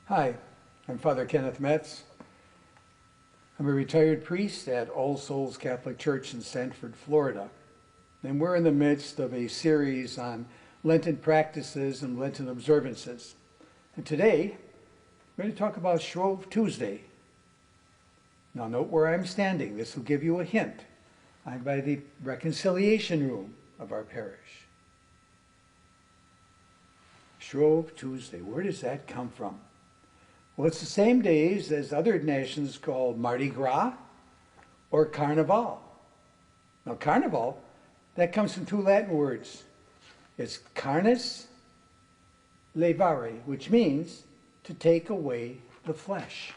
Hi, I'm Father Kenneth Metz. I'm a retired priest at All Souls Catholic Church in Sanford, Florida. And we're in the midst of a series on Lenten practices and Lenten observances. And today, we're going to talk about Shrove Tuesday. Now note where I'm standing. This will give you a hint. I'm by the reconciliation room of our parish. Shrove Tuesday, where does that come from? Well, it's the same days as other nations call Mardi Gras or carnival. Now, carnival, that comes from two Latin words. It's carnis levare, which means to take away the flesh.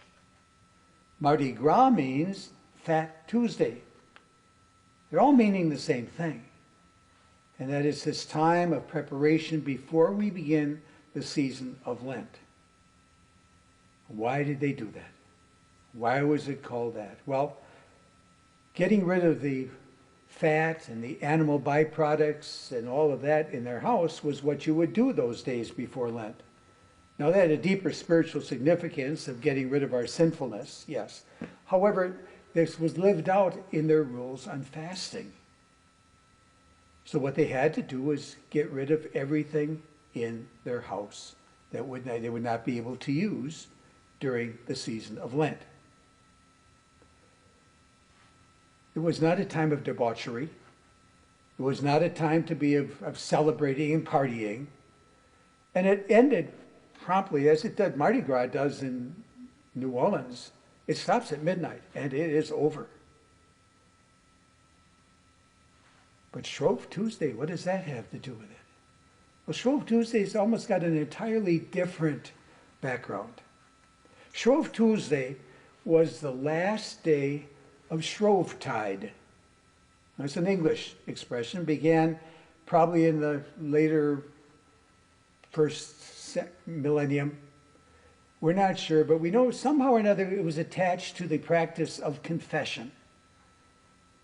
Mardi Gras means Fat Tuesday. They're all meaning the same thing. And that is this time of preparation before we begin the season of Lent. Why did they do that? Why was it called that? Well, getting rid of the fat and the animal byproducts and all of that in their house was what you would do those days before Lent. Now, that had a deeper spiritual significance of getting rid of our sinfulness, yes. However, this was lived out in their rules on fasting. So what they had to do was get rid of everything in their house that they would not be able to use during the season of Lent. It was not a time of debauchery. It was not a time to be of celebrating and partying. And it ended promptly, as it did, Mardi Gras does in New Orleans. It stops at midnight, and it is over. But Shrove Tuesday, what does that have to do with it? Well, Shrove Tuesday's almost got an entirely different background. Shrove Tuesday was the last day of Shrovetide. That's an English expression. Began probably in the later first millennium. We're not sure, but we know somehow or another it was attached to the practice of confession.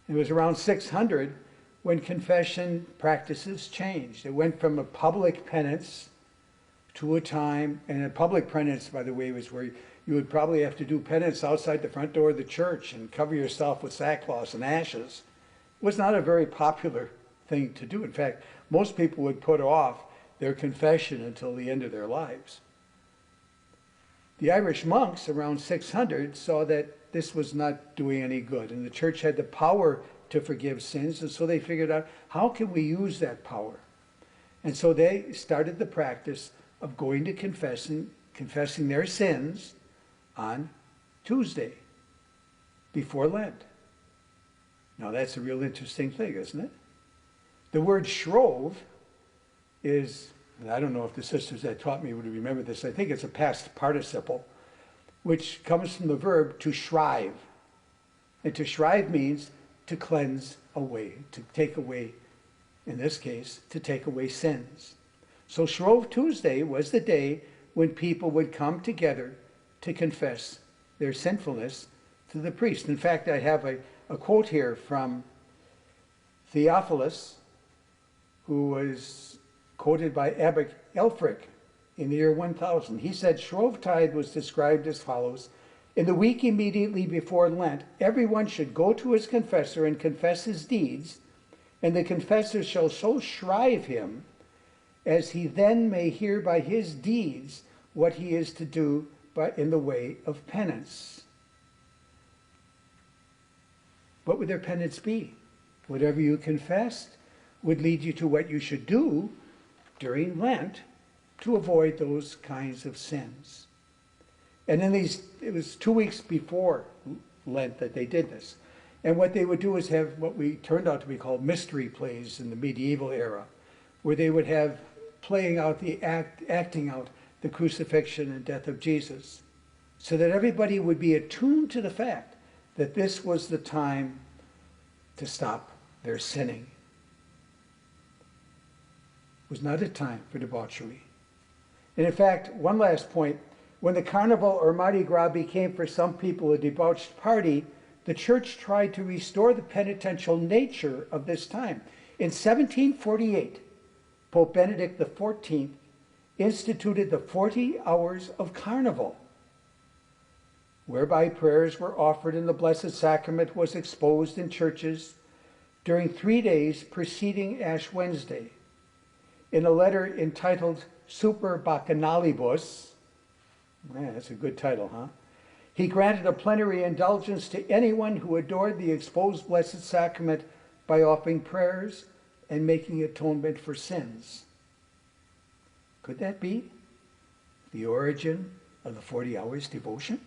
It was around 600 when confession practices changed. It went from a public penance to a time, and a public penance, by the way, was where you would probably have to do penance outside the front door of the church and cover yourself with sackcloth and ashes. It was not a very popular thing to do. In fact, most people would put off their confession until the end of their lives. The Irish monks around 600 saw that this was not doing any good, and the church had the power to forgive sins, and so they figured out, how can we use that power? And so they started the practice of going to confessing their sins on Tuesday before Lent. Now that's a real interesting thing, isn't it? The word shrove is, and I don't know if the sisters that taught me would remember this, I think it's a past participle, which comes from the verb to shrive. And to shrive means to cleanse away, to take away, in this case, to take away sins. So Shrove Tuesday was the day when people would come together to confess their sinfulness to the priest. In fact, I have a quote here from Theophilus, who was quoted by Abbot Elfric in the year 1000. He said, Shrovetide was described as follows: in the week immediately before Lent, everyone should go to his confessor and confess his deeds, and the confessor shall so shrive him as he then may hear by his deeds what he is to do but in the way of penance. What would their penance be? Whatever you confessed would lead you to what you should do during Lent to avoid those kinds of sins. And in it was 2 weeks before Lent that they did this. And what they would do is have what we turned out to be called mystery plays in the medieval era, where they would have acting out the crucifixion and death of Jesus, so that everybody would be attuned to the fact that this was the time to stop their sinning. It was not a time for debauchery. And in fact, one last point, when the carnival or Mardi Gras became for some people a debauched party, the church tried to restore the penitential nature of this time. In 1748, Pope Benedict XIV instituted the 40 hours of carnival, whereby prayers were offered and the Blessed Sacrament was exposed in churches during 3 days preceding Ash Wednesday. In a letter entitled Super Bacchanalibus, man, that's a good title, huh? He granted a plenary indulgence to anyone who adored the exposed Blessed Sacrament by offering prayers and making atonement for sins. Could that be the origin of the 40 hours devotion?